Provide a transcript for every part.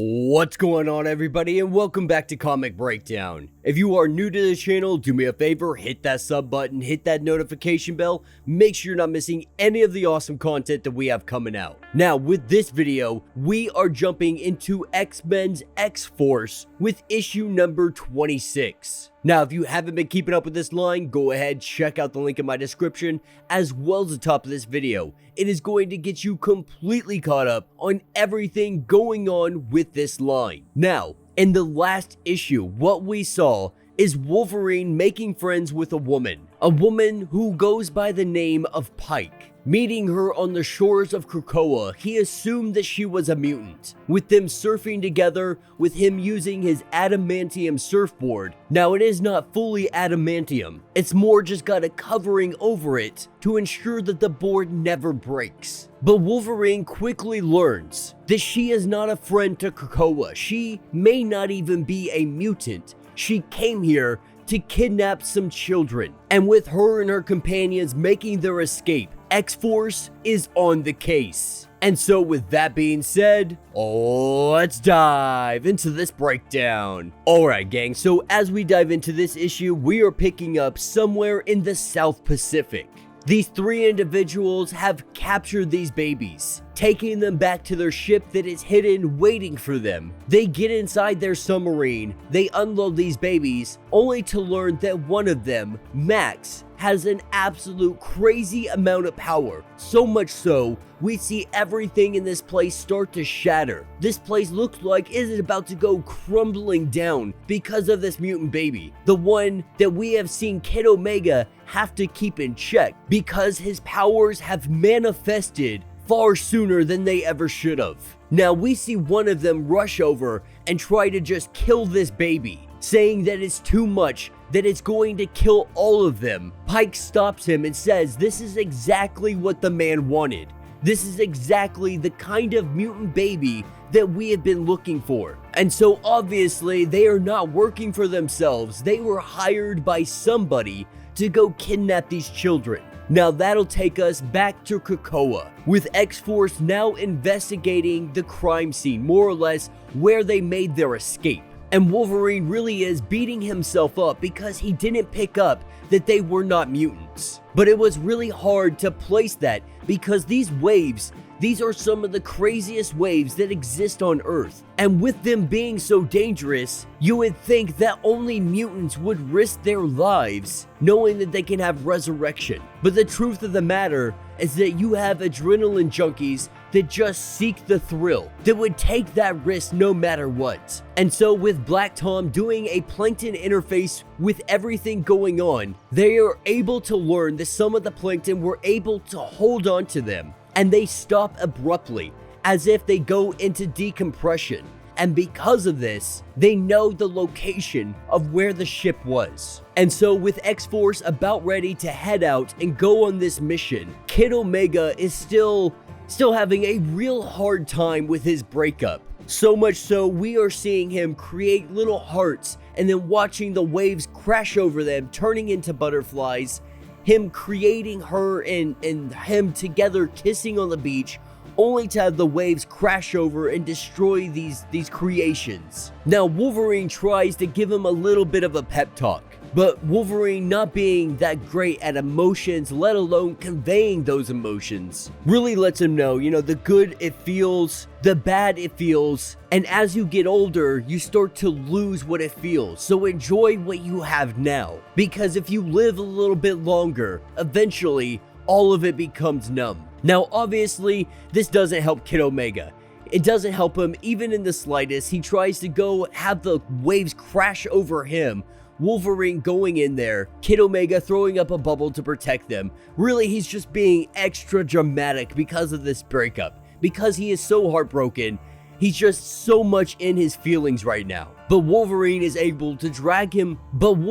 What's going on, everybody, and welcome back to Comic Breakdown. If you are new to the channel, do me a favor, hit that sub button, hit that notification bell, make sure you're not missing any of the awesome content that we have coming out. Now, with this video, we are jumping into X-Men's X-Force with issue number 26. Now, if you haven't been keeping up with this line, go ahead, check out the link in my description, as well as the top of this video. It is going to get you completely caught up on everything going on with this line. Now, in the last issue, what we saw is Wolverine making friends with a woman who goes by the name of Pike. Meeting her on the shores of Krakoa, he assumed that she was a mutant, with them surfing together, with him using his adamantium surfboard. Now, it is not fully adamantium, it's more just got a covering over it to ensure that the board never breaks. But Wolverine quickly learns that she is not a friend to Krakoa. She may not even be a mutant. She came here to kidnap some children, and with her and her companions making their escape, X-Force is on the case. And so with that being said, let's dive into this breakdown. Alright gang, so as we dive into this issue, we are picking up somewhere in the South Pacific. These three individuals have captured these babies, taking them back to their ship that is hidden waiting for them. They get inside their submarine, they unload these babies, only to learn that one of them, Max, has an absolute crazy amount of power. So much so, we see everything in this place start to shatter. This place looks like it is about to go crumbling down because of this mutant baby. The one that we have seen Kid Omega have to keep in check because his powers have manifested far sooner than they ever should have. Now we see one of them rush over and try to just kill this baby, saying that it's too much, that it's going to kill all of them. Pike stops him and says this is exactly what the man wanted. This is exactly the kind of mutant baby that we have been looking for. And so obviously they are not working for themselves. They were hired by somebody to go kidnap these children. Now that'll take us back to Krakoa, with X-Force now investigating the crime scene, more or less where they made their escape. And Wolverine really is beating himself up because he didn't pick up that they were not mutants. But it was really hard to place that because these waves, these are some of the craziest waves that exist on Earth. And with them being so dangerous, you would think that only mutants would risk their lives knowing that they can have resurrection. But the truth of the matter is that you have adrenaline junkies that just seek the thrill, that would take that risk no matter what. And so with Black Tom doing a plankton interface with everything going on, they are able to learn that some of the plankton were able to hold on to them, and they stop abruptly, as if they go into decompression. And because of this, they know the location of where the ship was. And so with X-Force about ready to head out and go on this mission, Kid Omega is still having a real hard time with his breakup. So much so, we are seeing him create little hearts and then watching the waves crash over them, turning into butterflies, him creating her and him together kissing on the beach, only to have the waves crash over and destroy these creations. Now Wolverine tries to give him a little bit of a pep talk, but Wolverine, not being that great at emotions, let alone conveying those emotions, really lets him know, the good it feels, the bad it feels, and as you get older, you start to lose what it feels. So enjoy what you have now, because if you live a little bit longer, eventually all of it becomes numb. Now obviously, this doesn't help Kid Omega. It doesn't help him even in the slightest. He tries to go have the waves crash over him, Wolverine going in there, Kid Omega throwing up a bubble to protect them. Really, he's just being extra dramatic because of this breakup. Because he is so heartbroken, he's just so much in his feelings right now. But Wolverine is able to drag him from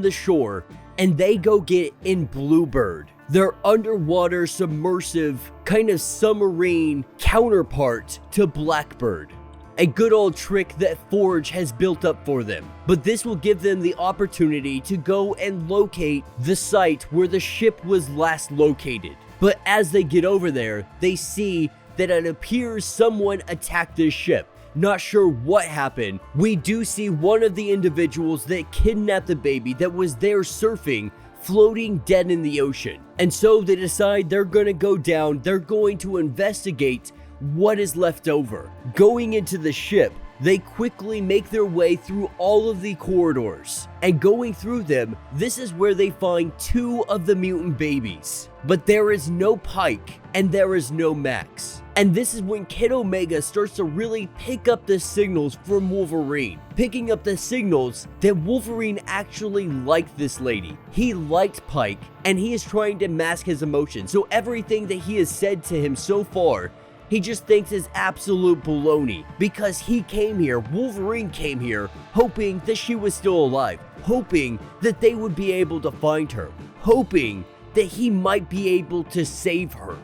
the shore, and they go get in Bluebird, their underwater submersive kind of submarine counterpart to Blackbird. A good old trick that Forge has built up for them. But this will give them the opportunity to go and locate the site where the ship was last located. But as they get over there, they see that it appears someone attacked this ship. Not sure what happened. We do see one of the individuals that kidnapped the baby that was there surfing floating dead in the ocean. And so they decide they're gonna go down, they're going to investigate what is left over. Going into the ship, they quickly make their way through all of the corridors, and going through them, this is where they find 2 of the mutant babies. But there is no Pike, and there is no Max. And this is when Kid Omega starts to really pick up the signals from Wolverine. Picking up the signals that Wolverine actually liked this lady. He liked Pike, and he is trying to mask his emotions. So everything that he has said to him so far, he just thinks is absolute baloney, because he came here, Wolverine came here, hoping that she was still alive, hoping that they would be able to find her, hoping that he might be able to save her.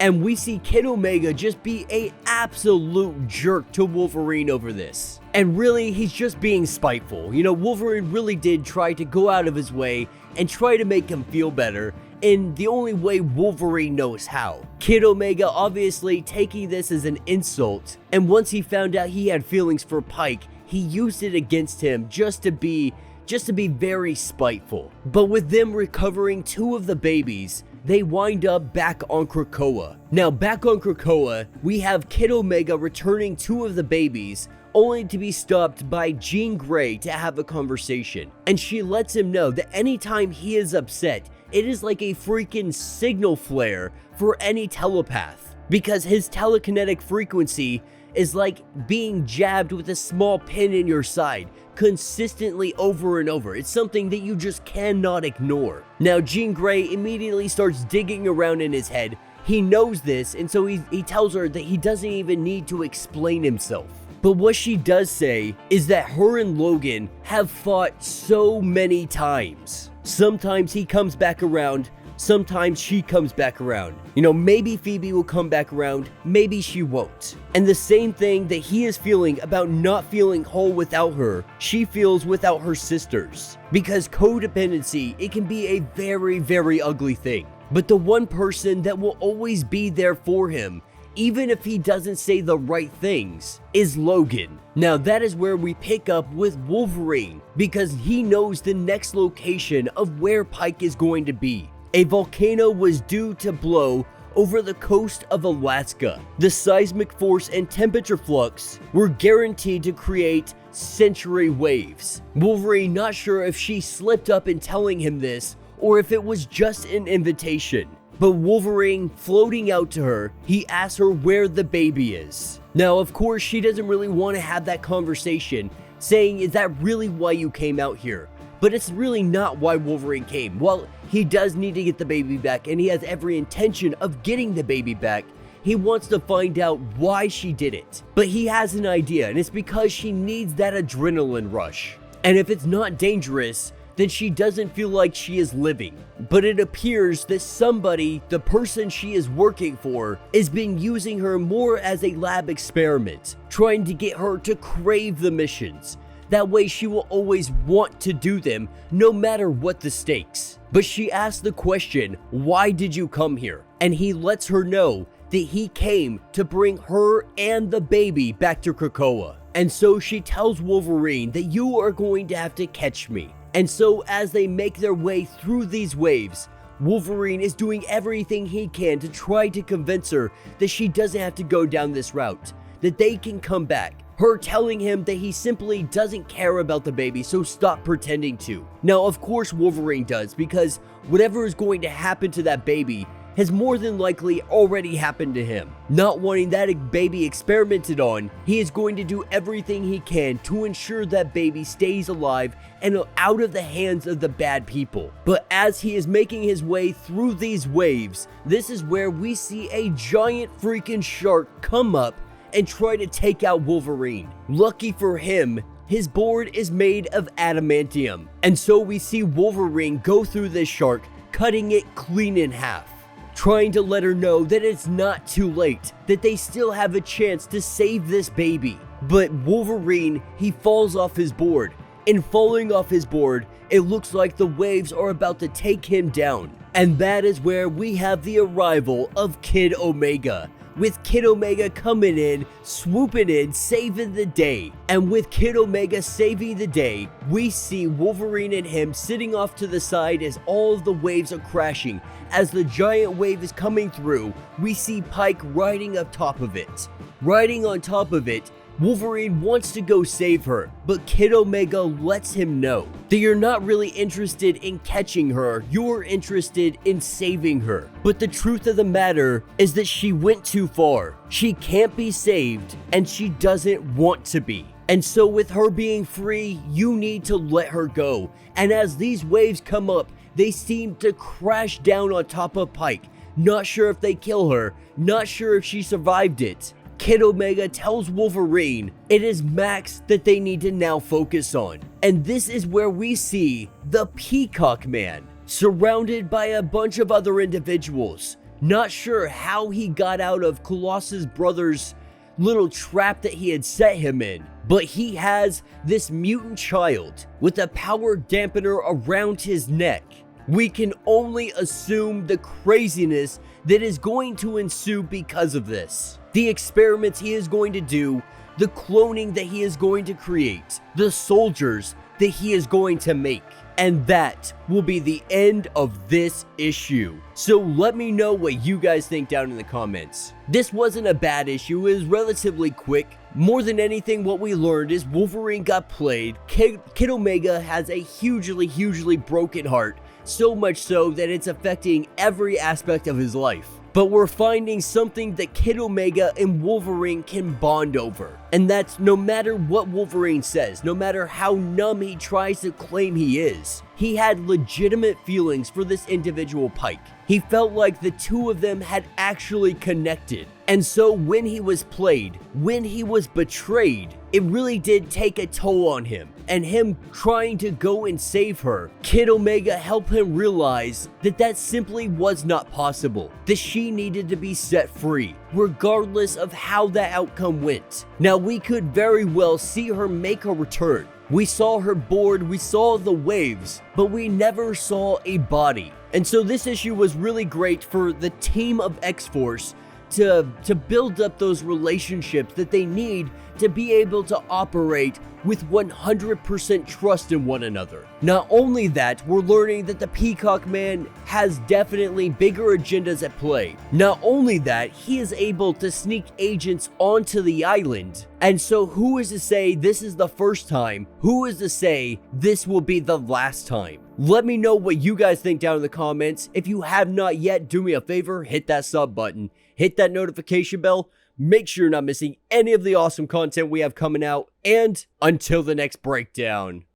And we see Kid Omega just be an absolute jerk to Wolverine over this. And really, he's just being spiteful. You know, Wolverine really did try to go out of his way and try to make him feel better in the only way Wolverine knows how. Kid Omega obviously taking this as an insult, and once he found out he had feelings for Pike, he used it against him just to be very spiteful. But with them recovering 2 of the babies, they wind up back on Krakoa. Now back on Krakoa, we have Kid Omega returning 2 of the babies, only to be stopped by Jean Grey to have a conversation. And she lets him know that anytime he is upset, it is like a freaking signal flare for any telepath, because his telekinetic frequency is like being jabbed with a small pin in your side consistently over and over. It's something that you just cannot ignore. Now Jean Grey immediately starts digging around in his head. He knows this, and so he tells her that he doesn't even need to explain himself. But what she does say is that her and Logan have fought so many times. Sometimes he comes back around, sometimes she comes back around. You know, maybe Phoebe will come back around, maybe she won't. And the same thing that he is feeling about not feeling whole without her, she feels without her sisters. Because codependency, it can be a very, very ugly thing. But the one person that will always be there for him, even if he doesn't say the right things, is Logan. Now that is where we pick up with Wolverine, because he knows the next location of where Pike is going to be. A volcano was due to blow over the coast of Alaska. The seismic force and temperature flux were guaranteed to create century waves. Wolverine not sure if she slipped up in telling him this, or if it was just an invitation. But Wolverine, floating out to her, he asks her where the baby is. Now, of course, she doesn't really want to have that conversation, saying, is that really why you came out here? But it's really not why Wolverine came. Well, he does need to get the baby back, and he has every intention of getting the baby back. He wants to find out why she did it. But he has an idea, and it's because she needs that adrenaline rush. And if it's not dangerous, then she doesn't feel like she is living. But it appears that somebody, the person she is working for, has been using her more as a lab experiment, trying to get her to crave the missions. That way she will always want to do them, no matter what the stakes. But she asks the question, why did you come here? And he lets her know that he came to bring her and the baby back to Krakoa. And so she tells Wolverine that you are going to have to catch me. And so as they make their way through these waves, Wolverine is doing everything he can to try to convince her that she doesn't have to go down this route, that they can come back. Her telling him that he simply doesn't care about the baby, so stop pretending to. Now, of course Wolverine does, because whatever is going to happen to that baby has more than likely already happened to him. Not wanting that baby experimented on, he is going to do everything he can to ensure that baby stays alive and out of the hands of the bad people. But as he is making his way through these waves, this is where we see a giant freaking shark come up and try to take out Wolverine. Lucky for him, his board is made of adamantium. And so we see Wolverine go through this shark, cutting it clean in half, trying to let her know that it's not too late, that they still have a chance to save this baby. But Wolverine, he falls off his board. In falling off his board, it looks like the waves are about to take him down. And that is where we have the arrival of Kid Omega, with Kid Omega coming in, swooping in, saving the day. And with Kid Omega saving the day, we see Wolverine and him sitting off to the side as all of the waves are crashing. As the giant wave is coming through, we see Pike riding up top of it. Riding on top of it, Wolverine wants to go save her, but Kid Omega lets him know that you're not really interested in catching her, you're interested in saving her. But the truth of the matter is that she went too far. She can't be saved, and she doesn't want to be. And so with her being free, you need to let her go. And as these waves come up, they seem to crash down on top of Pike. Not sure if they kill her, not sure if she survived it. Kid Omega tells Wolverine it is Max that they need to now focus on. And this is where we see the Peacock Man, surrounded by a bunch of other individuals. Not sure how he got out of Colossus' brother's little trap that he had set him in, but he has this mutant child with a power dampener around his neck. We can only assume the craziness that is going to ensue because of this. The experiments he is going to do, the cloning that he is going to create, the soldiers that he is going to make. And that will be the end of this issue. So let me know what you guys think down in the comments. This wasn't a bad issue, it was relatively quick. More than anything, what we learned is Wolverine got played. Kid Omega has a hugely broken heart. So much so that it's affecting every aspect of his life. But we're finding something that Kid Omega and Wolverine can bond over. And that's no matter what Wolverine says, no matter how numb he tries to claim he is, he had legitimate feelings for this individual Pike. He felt like the two of them had actually connected. And so when he was played, when he was betrayed, it really did take a toll on him. And him trying to go and save her, Kid Omega helped him realize that that simply was not possible. That she needed to be set free, regardless of how that outcome went. Now we could very well see her make a return. We saw her board, we saw the waves, but we never saw a body. And so this issue was really great for the team of X-Force to build up those relationships that they need to be able to operate with 100% trust in one another. Not only that, we're learning that the Peacock Man has definitely bigger agendas at play. Not only that, he is able to sneak agents onto the island. And so who is to say this is the first time? Who is to say this will be the last time? Let me know what you guys think down in the comments. If you have not yet, do me a favor, hit that sub button, hit that notification bell. Make sure you're not missing any of the awesome content we have coming out, and until the next breakdown.